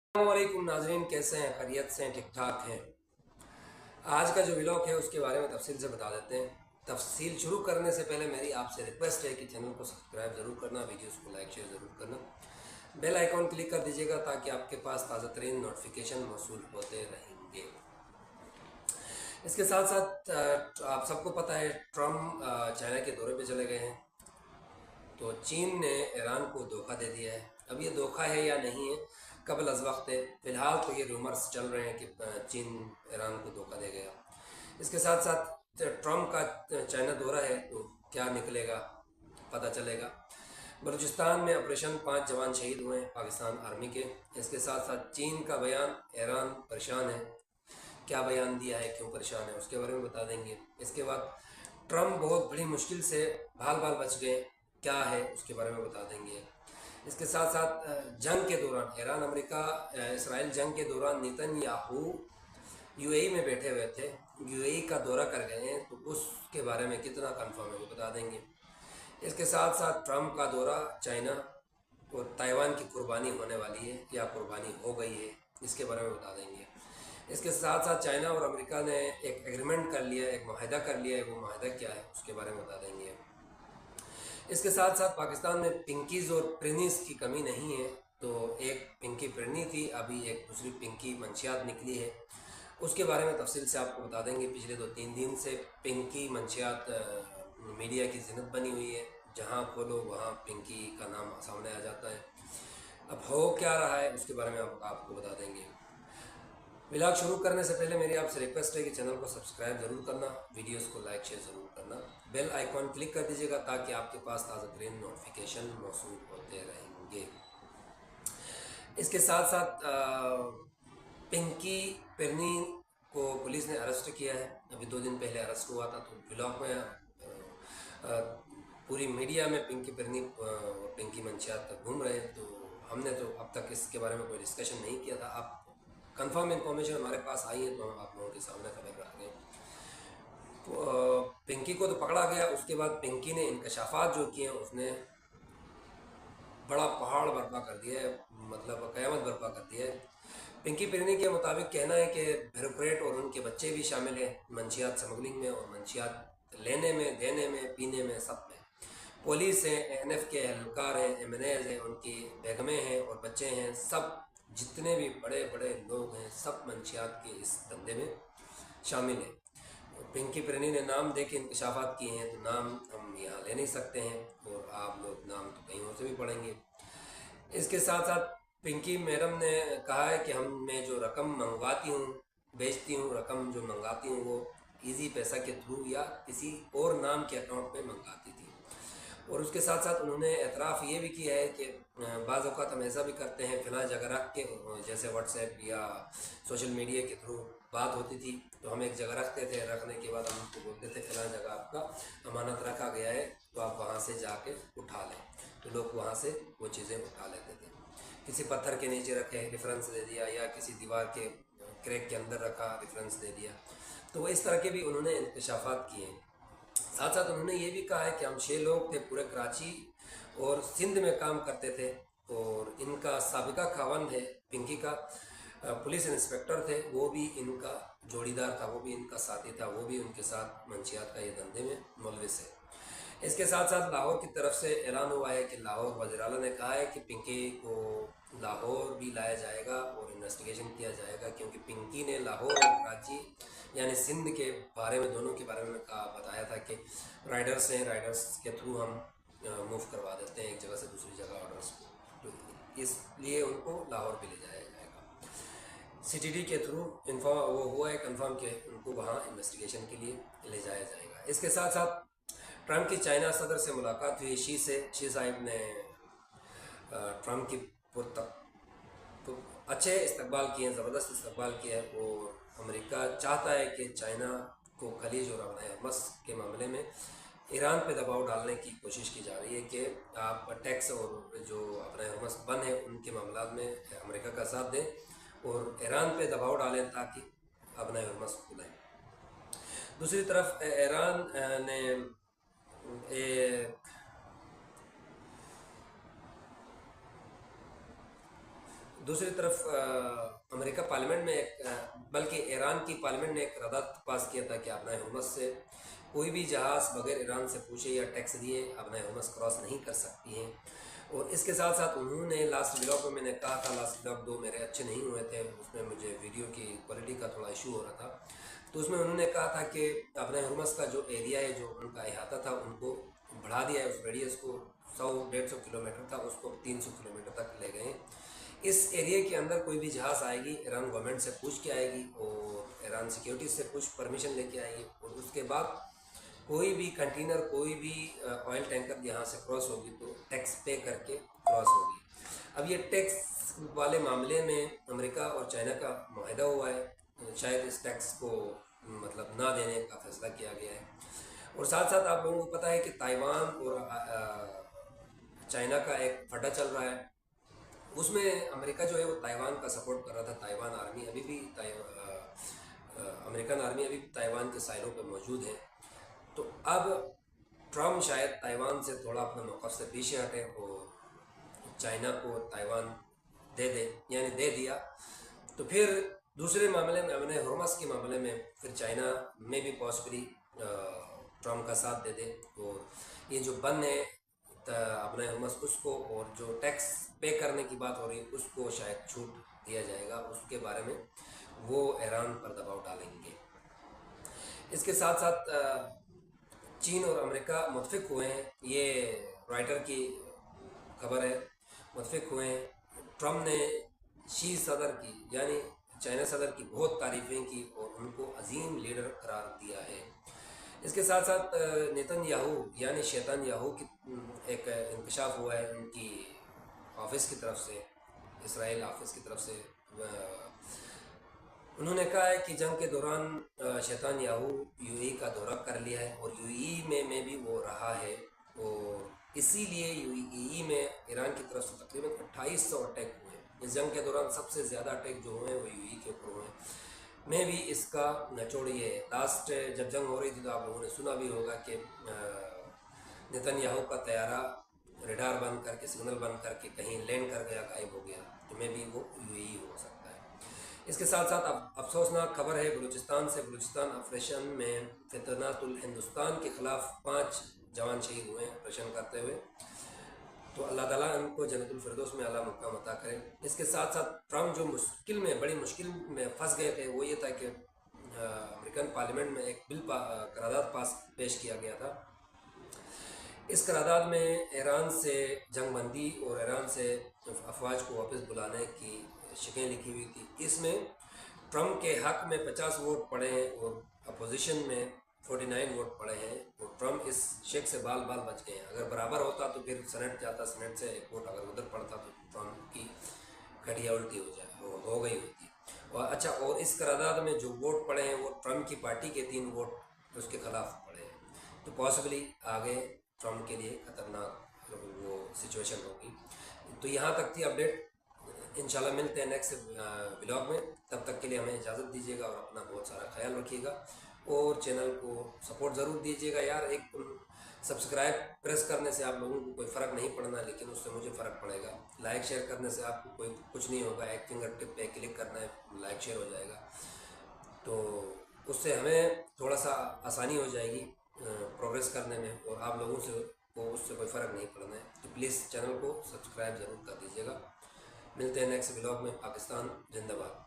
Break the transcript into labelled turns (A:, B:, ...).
A: अस्सलामुअलैकुम नाजरीन, कैसे हैं? खैरियत से हैं? ठीक ठाक हैं? आज का जो व्लॉग है उसके बारे में तफसील से बता देते हैं। तफसील शुरू करने से पहले मेरी आपसे रिक्वेस्ट है कि चैनल को सब्सक्राइब ज़रूर करना, वीडियोस को लाइक शेयर ज़रूर करना, बेल आइकॉन क्लिक कर दीजिएगा ताकि आपके पास ताज़ा तरीन नोटिफिकेशन मौसूल होते रहेंगे। इसके साथ साथ आप सबको पता है ट्रम्प चाइना के दौरे पे चले गए हैं। तो चीन ने ईरान को धोखा दे दिया है। अब ये धोखा है या नहीं है, कबल अज़ वक्त है। फ़िलहाल तो ये रूमर्स चल रहे हैं कि चीन ईरान को धोखा दे गया। इसके साथ साथ ट्रम्प का चाइना दौरा है, तो क्या निकलेगा पता चलेगा। बलूचिस्तान में ऑपरेशन 5 जवान शहीद हुए हैं पाकिस्तान आर्मी के। इसके साथ साथ चीन का बयान, ईरान परेशान है, क्या बयान दिया है, क्यों परेशान है, उसके बारे में बता देंगे। इसके बाद ट्रम्प बहुत बड़ी मुश्किल से बाल बाल बच गए, क्या है उसके बारे में बता देंगे। इसके साथ साथ जंग के दौरान, ईरान अमेरिका इसराइल जंग के दौरान नेतन्याहू यूएई में बैठे हुए थे, यूएई का दौरा कर गए हैं, तो उसके बारे में कितना कंफर्म है वो बता देंगे। इसके साथ साथ ट्रम्प का दौरा चाइना और ताइवान की कुर्बानी होने वाली है या कुर्बानी हो गई है, इसके बारे में बता देंगे। इसके साथ साथ चाइना और अमेरिका ने एक एग्रीमेंट कर लिया है, एक माहिदा कर लिया है, वो माहिदा क्या है उसके बारे में बता देंगे। इसके साथ साथ पाकिस्तान में पिंकीज़ और प्रिनीस की कमी नहीं है। तो एक पिंकी प्रिनी थी, अभी एक दूसरी पिंकी मंशियात निकली है, उसके बारे में तफसील से आपको बता देंगे। पिछले 2-3 दिन से पिंकी मंशियात मीडिया की जिन्नत बनी हुई है, जहाँ खोलो वहाँ पिंकी का नाम सामने आ जाता है। अब हो क्या रहा है उसके बारे में आपको बता देंगे। व्लॉग शुरू करने से पहले मेरी आपसे रिक्वेस्ट है कि चैनल को सब्सक्राइब ज़रूर करना, वीडियोस को लाइक शेयर ज़रूर करना, बेल आइकॉन क्लिक कर दीजिएगा ताकि आपके पास ताज़ा तरीन नोटिफिकेशन मौसूल होते रहेंगे। इसके साथ साथ पिंकी पेरनी को पुलिस ने अरेस्ट किया है। अभी 2 दिन पहले अरेस्ट हुआ था। तो व्लॉग में पूरी मीडिया में पिंकी पेरनी और पिंकी मंशियात तक घूम रहे हैं। तो हमने तो अब तक इसके बारे में कोई डिस्कशन नहीं किया था। अब कंफर्म इन्फॉर्मेशन हमारे पास आई है तो हम आप लोगों के सामने खबर रख रहे हैं। पिंकी को तो पकड़ा गया, उसके बाद पिंकी ने इंकशाफात जो किए हैं उसने बड़ा पहाड़ बर्पा कर दिया है, मतलब क़यामत बर्पा कर दिया है। पिंकी पिरनी के मुताबिक कहना है कि ब्यूरोक्रेट और उनके बच्चे भी शामिल हैं मंशियात स्मगलिंग में और मंशियात लेने में, देने में, पीने में, सब में। पुलिस है, एनएफ के एहलकार हैं, एमएनएज हैं, उनकी बेगमें हैं और बच्चे हैं, सब जितने भी बड़े बड़े लोग हैं सब मंशियात के इस धंधे में शामिल हैं। पिंकी प्रेनी ने नाम दे के इंकशाफात किए हैं, तो नाम हम यहाँ ले नहीं सकते हैं और आप लोग नाम तो कहीं और से भी पढ़ेंगे। इसके साथ साथ पिंकी मैडम ने कहा है कि हम मैं जो रकम मंगवाती हूँ, बेचती हूँ, रकम जो मंगाती हूँ वो इजी पैसा के थ्रू या किसी और नाम के अकाउंट में मंगाती थी। और उसके साथ साथ उन्होंने एतराफ़ ये भी किया है कि बाज़ औक़ात हम ऐसा भी करते हैं, फिलहाल जगह रख के, जैसे व्हाट्सएप या सोशल मीडिया के थ्रू बात होती थी तो हम एक जगह रखते थे, रखने के बाद हम उनको बोलते थे फिलहाल जगह आपका अमानत रखा गया है तो आप वहाँ से जाके उठा लें। तो लोग वहाँ से वो चीज़ें उठा लेते थे। किसी पत्थर के नीचे रखे, रेफरेंस दे दिया, या किसी दीवार के क्रैक के अंदर रखा, रेफरेंस दे दिया। तो इस तरह के भी उन्होंने इंकशाफात किए हैं। साथ साथ उन्होंने ये भी कहा है कि हम 6 लोग थे, पूरे कराची और सिंध में काम करते थे, और इनका साबिका खावंद है पिंकी का पुलिस इंस्पेक्टर थे, वो भी इनका जोड़ीदार था, वो भी इनका साथी था, वो भी उनके साथ मंशियात का ये धंधे में मुलविस है। इसके साथ साथ लाहौर की तरफ से ऐलान हुआ है कि लाहौर वज़ीर आला ने कहा है कि पिंकी को लाहौर भी लाया जाएगा और इन्वेस्टिगेशन किया जाएगा, क्योंकि पिंकी ने लाहौर और कराची यानी सिंध के बारे में, दोनों के बारे में कहा, बताया था कि राइडर्स हैं, राइडर्स के थ्रू हम मूव करवा देते हैं एक जगह से दूसरी जगह ऑर्डर्स को, तो इसलिए उनको लाहौर भी ले जाया जाएगा। सीटीडी के थ्रू इन्फॉर्म वो हुआ है कंफर्म कि उनको वहाँ इन्वेस्टिगेशन के लिए ले जाया जाएगा। इसके साथ साथ ट्रम्प की चाइना सदर से मुलाकात हुई। शी साहिब ने ट्रम्प की तो अच्छे इस्तकबाल किए, ज़बरदस्त इस्तकबाल किया है। और अमेरिका चाहता है कि चाइना को खलीज और अपने हमस के मामले में ईरान पे दबाव डालने की कोशिश की जा रही है कि आप टैक्स और जो अपने हमस बन है उनके मामला में अमेरिका का साथ दें और ईरान पे दबाव डालें ताकि अपने हमस खुलें। दूसरी तरफ ईरान ने एक दूसरी तरफ अमेरिका पार्लियामेंट में बल्कि ईरान की पार्लियामेंट ने एक करारदाद पास किया था कि अपना हुर्मुज़ से कोई भी जहाज़ बगैर ईरान से पूछे या टैक्स दिए अपना हुर्मुज़ क्रॉस नहीं कर सकती हैं। और इसके साथ साथ उन्होंने लास्ट ब्लॉग में मैंने कहा था, लास्ट ब्लॉग 2 मेरे अच्छे नहीं हुए थे, उसमें मुझे वीडियो की क्वालिटी का थोड़ा इशू हो रहा था, तो उसमें उन्होंने कहा था कि अपने हुर्मुज़ का जो एरिया है, जो उनका अहाता था, उनको बढ़ा दिया है। उस रेडियस को 100-150 किलोमीटर था, उसको 300 किलोमीटर तक ले गए। इस एरिया के अंदर कोई भी जहाज़ आएगी ईरान गवर्नमेंट से पूछ के आएगी और ईरान सिक्योरिटी से कुछ परमिशन लेके आएगी, और उसके बाद कोई भी कंटेनर, कोई भी ऑयल टैंकर यहाँ से क्रॉस होगी तो टैक्स पे करके क्रॉस होगी। अब ये टैक्स वाले मामले में अमेरिका और चाइना का मुआहदा हुआ है, शायद इस टैक्स को मतलब ना देने का फैसला किया गया है। और साथ साथ आप लोगों को पता है कि ताइवान और चाइना का एक फटा चल रहा है, उसमें अमेरिका जो है वो ताइवान का सपोर्ट कर रहा था। ताइवान आर्मी अभी भी अमेरिकन आर्मी अभी भी ताइवान के साइलों पर मौजूद है। तो अब ट्रम्प शायद ताइवान से थोड़ा अपने मौक़िफ़ से पीछे हटे और चाइना को ताइवान दे यानी दे दिया, तो फिर दूसरे मामले में अपने हुर्मुज़ के मामले में फिर चाइना में भी पॉसिबली ट्रम्प का साथ दे दे, और ये जो बन है अपने हुर्मुज़ उसको, और जो टैक्स पे करने की बात हो रही है उसको शायद छूट दिया जाएगा, उसके बारे में वो ईरान पर दबाव डालेंगे। इसके साथ साथ चीन और अमेरिका मुत्तफ़िक हुए हैं, ये राइटर की खबर है, मुत्तफ़िक हुए हैं। ट्रम्प ने शी सदर की यानी चाइना सदर की बहुत तारीफ़ें की और उनको अजीम लीडर करार दिया है। इसके साथ साथ नेतन्याहू यानी शैतान याहू की एक इंकशाफ हुआ है उनकी ऑफिस की तरफ से, इसराइल ऑफिस की तरफ से। उन्होंने कहा है कि जंग के दौरान शैतान याहू यूएई का दौरा कर लिया है और यूएई में भी वो रहा है, और इसीलिए यूएई में ईरान की तरफ से तकरीबन 2800 अटैक हुए हैं। इस जंग के दौरान सबसे ज़्यादा अटैक जो हुए हैं वो यूएई के ऊपर हुए हैं। मैं भी इसका निचोड़ ये है, लास्ट जब जंग हो रही थी तो आप लोगों ने सुना भी होगा कि नेतन्याहू का तैयारा रडार बंद करके, सिग्नल बंद करके कहीं लैंड कर गया, गायब हो गया, तो मैं भी वो यूएई हो सकता है। इसके साथ साथ अब अफसोसनाक खबर है बलूचिस्तान ऑपरेशन में फितनातुल हिंदुस्तान के ख़िलाफ़ 5 जवान शहीद हुए हैं ऑपरेशन करते हुए, तो अल्लाह ताला उनको जन्नतुल फिरदौस में आला मकाम अता करे। इसके साथ साथ ट्रम्प जो बड़ी मुश्किल में फंस गए थे वो ये था कि अमेरिकन पार्लियामेंट में एक बिल करारदाद पेश किया गया था। इस करारदाद में ईरान से जंगबंदी और ईरान से अफवाज को वापस बुलाने की शिकें लिखी हुई थी। इसमें ट्रम्प के हक़ में 50 वोट पड़े हैं और अपोजिशन में 49 वोट पड़े हैं, और ट्रम्प इस शेक से बाल बाल बच गए हैं। अगर बराबर होता तो फिर सेनेट जाता, सेनेट से एक वोट अगर उधर पड़ता तो ट्रम्प की घटिया उल्टी हो गई होती। और अच्छा, और इस करारदाद में जो वोट पड़े हैं वो ट्रम्प की पार्टी के 3 वोट उसके खिलाफ पड़े हैं, तो पॉसिबली आगे ट्रम्प के लिए ख़तरनाक वो सिचुएशन होगी। तो यहाँ तक थी अपडेट, इंशाल्लाह मिलते हैं नेक्स्ट ब्लॉग में। तब तक के लिए हमें इजाज़त दीजिएगा और अपना बहुत सारा ख्याल रखिएगा, और चैनल को सपोर्ट ज़रूर दीजिएगा यार। एक सब्सक्राइब प्रेस करने से आप लोगों को कोई फ़र्क नहीं पड़ना, लेकिन उससे मुझे फ़र्क पड़ेगा। लाइक शेयर करने से आपको कोई कुछ नहीं होगा, एक फिंगर टिप पे क्लिक करना है, लाइक शेयर हो जाएगा, तो उससे हमें थोड़ा सा आसानी हो जाएगी प्रोग्रेस करने में, और आप लोगों से को उससे कोई फ़र्क नहीं पड़ना है। तो प्लीज़ चैनल को सब्सक्राइब ज़रूर कर दीजिएगा। मिलते हैं नेक्स्ट ब्लॉग में। पाकिस्तान जिंदाबाद।